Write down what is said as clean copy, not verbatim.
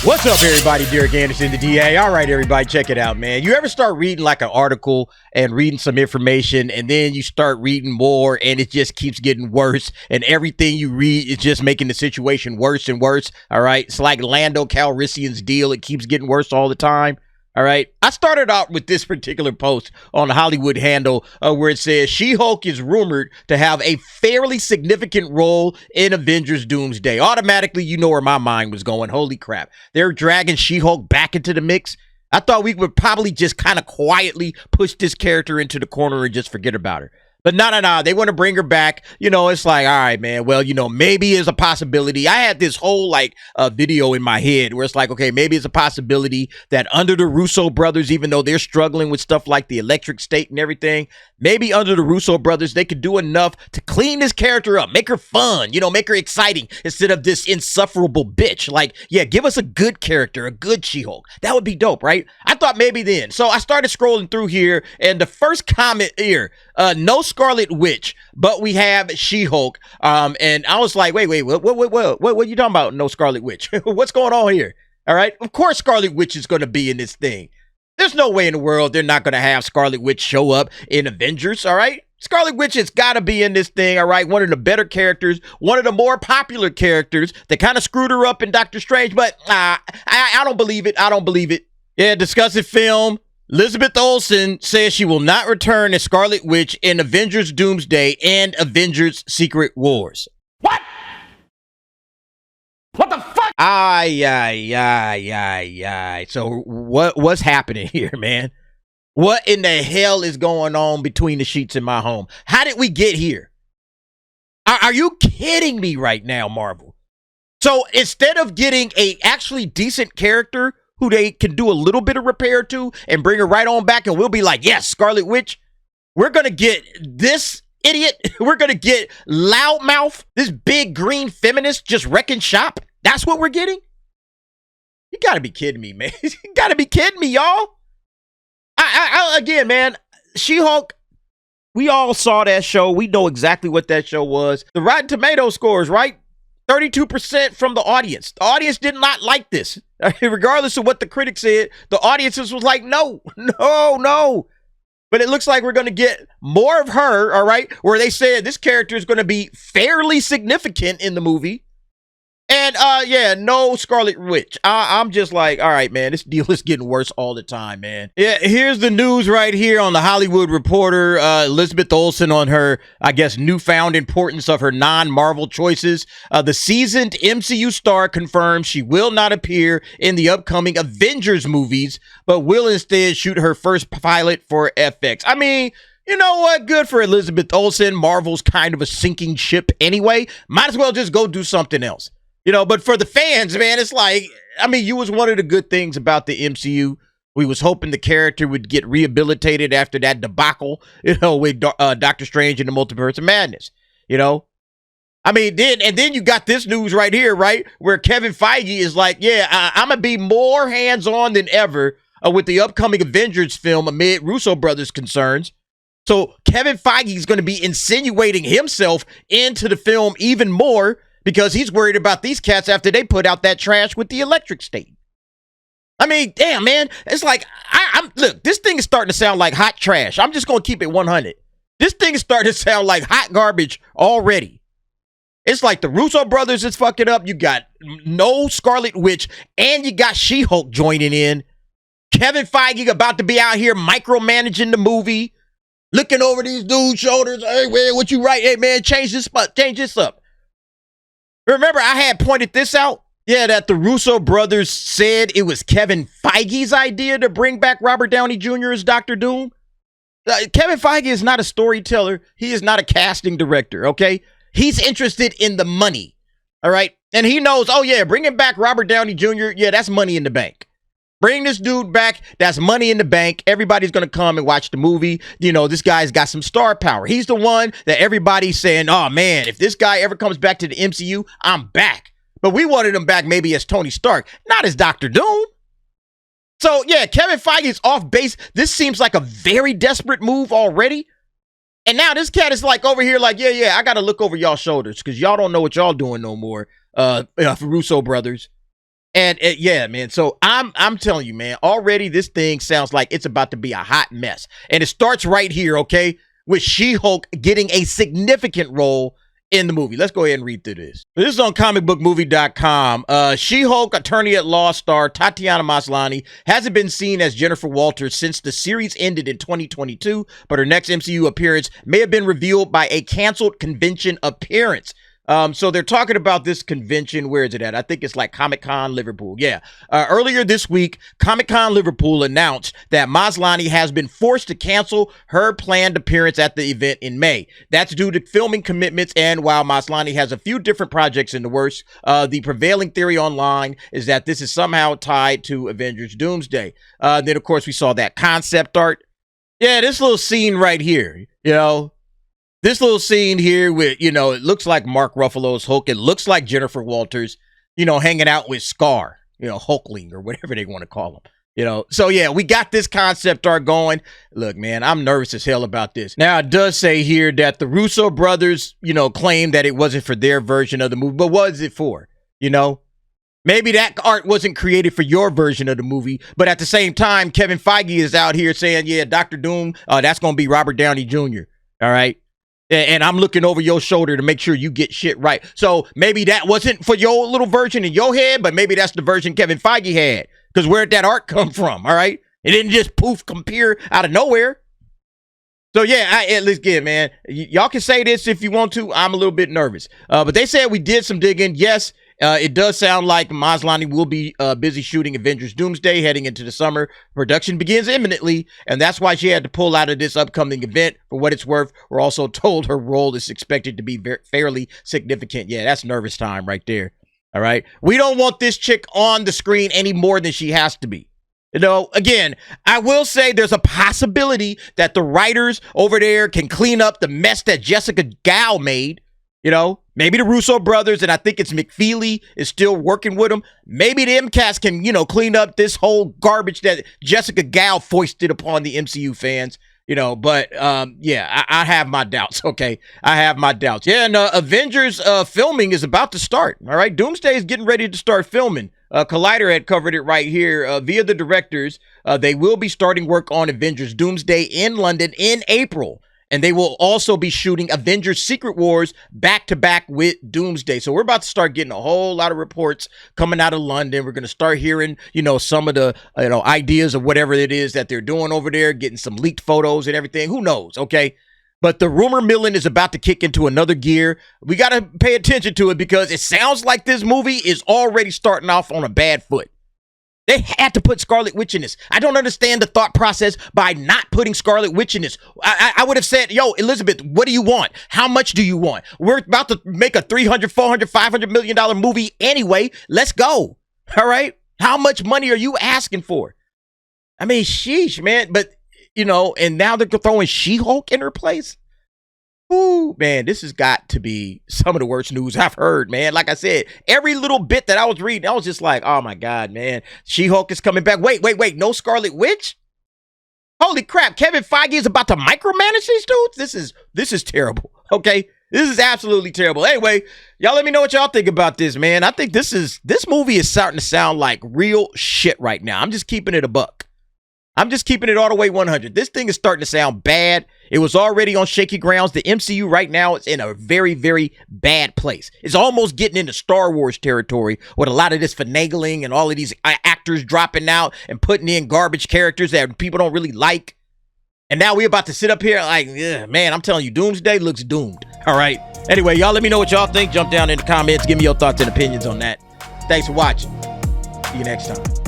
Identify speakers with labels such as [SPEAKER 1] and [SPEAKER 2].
[SPEAKER 1] What's up, everybody? Derek Anderson, the DA. All right, everybody, check it out, man. You ever start reading like an article and reading some information, and then you start reading more, and it just keeps getting worse, and everything you read is just making the situation worse and worse, all right? It's like Lando Calrissian's deal. It keeps getting worse all the time. All right. I started out with this particular post on the Hollywood Handle where it says She-Hulk is rumored to have a fairly significant role in Avengers Doomsday. Automatically, you know where my mind was going. Holy crap. They're dragging She-Hulk back into the mix. I thought we would probably just kind of quietly push this character into the corner and just forget about her. But no. They want to bring her back. You know, it's like, all right, man. Well, you know, maybe it's a possibility. I had this whole video in my head where it's like, okay, maybe it's a possibility that under the Russo brothers, even though they're struggling with stuff like the electric state and everything, maybe under the Russo brothers, they could do enough to clean this character up, make her fun, you know, make her exciting instead of this insufferable bitch. Like, yeah, give us a good character, a good She-Hulk. That would be dope, right? I thought maybe then. So I started scrolling through here, and the first comment here, no Scarlet Witch, but we have She-Hulk. And I was like, wait, what are you talking about? No Scarlet Witch. What's going on here? All right. Of course, Scarlet Witch is going to be in this thing. There's no way in the world they're not going to have Scarlet Witch show up in Avengers. All right. Scarlet Witch has got to be in this thing. All right. One of the better characters, one of the more popular characters. They kind of screwed her up in Doctor Strange, but I don't believe it. I don't believe it. Yeah. Discussing film. Elizabeth Olsen says she will not return as Scarlet Witch in Avengers Doomsday and Avengers Secret Wars.
[SPEAKER 2] What? What the fuck?
[SPEAKER 1] So what's happening here, man? What in the hell is going on between the sheets in my home? How did we get here? Are you kidding me right now, Marvel? So instead of getting a actually decent character who they can do a little bit of repair to and bring her right on back, and we'll be like, yes, Scarlet Witch, we're going to get this idiot. We're going to get loudmouth, this big green feminist just wrecking shop. That's what we're getting? You got to be kidding me, man. You got to be kidding me, y'all. Again, man, She-Hulk, we all saw that show. We know exactly what that show was. The Rotten Tomato scores, right? 32% from the audience. The audience did not like this. Regardless of what the critics said, the audiences was like, no. But it looks like we're going to get more of her, all right, where they said this character is going to be fairly significant in the movie. And, yeah, no Scarlet Witch. I'm just like, all right, man, this deal is getting worse all the time, man. Yeah, here's the news right here on the Hollywood Reporter. Elizabeth Olsen on her, I guess, newfound importance of her non-Marvel choices. The seasoned MCU star confirms she will not appear in the upcoming Avengers movies, but will instead shoot her first pilot for FX. I mean, you know what? Good for Elizabeth Olsen. Marvel's kind of a sinking ship anyway. Might as well just go do something else. You know, but for the fans, man, it's like, I mean, you was one of the good things about the MCU. We was hoping the character would get rehabilitated after that debacle, you know, with Doctor Strange and the Multiverse of Madness, you know. I mean, then you got this news right here, right, where Kevin Feige is like, yeah, I'm going to be more hands-on than ever with the upcoming Avengers film amid Russo brothers' concerns. So Kevin Feige is going to be insinuating himself into the film even more, because he's worried about these cats after they put out that trash with the electric state. I mean, damn, man. It's like, look, this thing is starting to sound like hot trash. I'm just going to keep it 100. This thing is starting to sound like hot garbage already. It's like the Russo brothers is fucking up. You got no Scarlet Witch, and you got She-Hulk joining in. Kevin Feige about to be out here micromanaging the movie, looking over these dudes' shoulders. Hey, man, what you write? Hey, man, change this up. Remember, I had pointed this out? Yeah, that the Russo brothers said it was Kevin Feige's idea to bring back Robert Downey Jr. as Dr. Doom. Kevin Feige is not a storyteller. He is not a casting director, okay? He's interested in the money, all right? And he knows, oh, yeah, bringing back Robert Downey Jr., yeah, that's money in the bank. Bring this dude back. That's money in the bank. Everybody's going to come and watch the movie. You know, this guy's got some star power. He's the one that everybody's saying, oh, man, if this guy ever comes back to the MCU, I'm back. But we wanted him back maybe as Tony Stark, not as Dr. Doom. So, yeah, Kevin Feige is off base. This seems like a very desperate move already. And now this cat is like over here like, yeah, I got to look over y'all shoulders because y'all don't know what y'all doing no more, Russo brothers. And yeah, man. So I'm telling you, man, already this thing sounds like it's about to be a hot mess. And it starts right here, okay, with She-Hulk getting a significant role in the movie. Let's go ahead and read through this. This is on comicbookmovie.com. She-Hulk attorney-at-law star Tatiana Maslany hasn't been seen as Jennifer Walters since the series ended in 2022, but her next MCU appearance may have been revealed by a canceled convention appearance. So they're talking about this convention. Where is it at? I think it's like Comic-Con Liverpool. Yeah. Earlier this week, Comic-Con Liverpool announced that Maslany has been forced to cancel her planned appearance at the event in May. That's due to filming commitments, and while Maslany has a few different projects in the works, the prevailing theory online is that this is somehow tied to Avengers Doomsday. Then, of course, we saw that concept art. Yeah, this little scene right here, you know. This little scene here with, you know, it looks like Mark Ruffalo's Hulk. It looks like Jennifer Walters, you know, hanging out with Scar, you know, Hulkling or whatever they want to call him, you know. So, yeah, we got this concept art going. Look, man, I'm nervous as hell about this. Now, it does say here that the Russo brothers, you know, claim that it wasn't for their version of the movie. But what is it for, you know? Maybe that art wasn't created for your version of the movie, but at the same time, Kevin Feige is out here saying, yeah, Dr. Doom, that's going to be Robert Downey Jr., all right? And I'm looking over your shoulder to make sure you get shit right. So maybe that wasn't for your little version in your head, but maybe that's the version Kevin Feige had. Because where'd that art come from, all right? It didn't just poof appear out of nowhere. So, yeah, let's get it, man. Y'all can say this if you want to. I'm a little bit nervous. But they said we did some digging. Yes, it does sound like Maslany will be busy shooting Avengers Doomsday heading into the summer. Production begins imminently, and that's why she had to pull out of this upcoming event. For what it's worth, we're also told her role is expected to be fairly significant. Yeah, that's nervous time right there. All right? We don't want this chick on the screen any more than she has to be. You know, again, I will say there's a possibility that the writers over there can clean up the mess that Jessica Gao made. You know, maybe the Russo brothers, and I think it's McFeely is still working with them. Maybe the MCAS can, you know, clean up this whole garbage that Jessica Gao foisted upon the MCU fans. You know, but yeah, I have my doubts. Okay, I have my doubts. Yeah, and Avengers filming is about to start. All right, Doomsday is getting ready to start filming. Collider had covered it right here via the directors. They will be starting work on Avengers Doomsday in London in April. And they will also be shooting Avengers Secret Wars back-to-back with Doomsday. So we're about to start getting a whole lot of reports coming out of London. We're going to start hearing, you know, some of the, you know, ideas of whatever it is that they're doing over there, getting some leaked photos and everything. Who knows, okay? But the rumor milling is about to kick into another gear. We got to pay attention to it because it sounds like this movie is already starting off on a bad foot. They had to put Scarlet Witch in this. I don't understand the thought process by not putting Scarlet Witch in this. I would have said, yo, Elizabeth, what do you want? How much do you want? We're about to make a $300, $400, $500 million movie anyway. Let's go. All right? How much money are you asking for? I mean, sheesh, man. But, you know, and now they're throwing She-Hulk in her place. Ooh, man, this has got to be some of the worst news I've heard, man. Like I said, every little bit that I was reading, I was just like, oh my God, man. She-Hulk is coming back. Wait. No Scarlet Witch? Holy crap. Kevin Feige is about to micromanage these dudes? This is terrible, okay? This is absolutely terrible. Anyway, y'all let me know what y'all think about this, man. I think this movie is starting to sound like real shit right now. I'm just keeping it a buck. I'm just keeping it all the way 100. This thing is starting to sound bad. It was already on shaky grounds. The MCU right now is in a very, very bad place. It's almost getting into Star Wars territory with a lot of this finagling and all of these actors dropping out and putting in garbage characters that people don't really like. And now we're about to sit up here like, man, I'm telling you, Doomsday looks doomed. All right. Anyway, y'all let me know what y'all think. Jump down in the comments. Give me your thoughts and opinions on that. Thanks for watching. See you next time.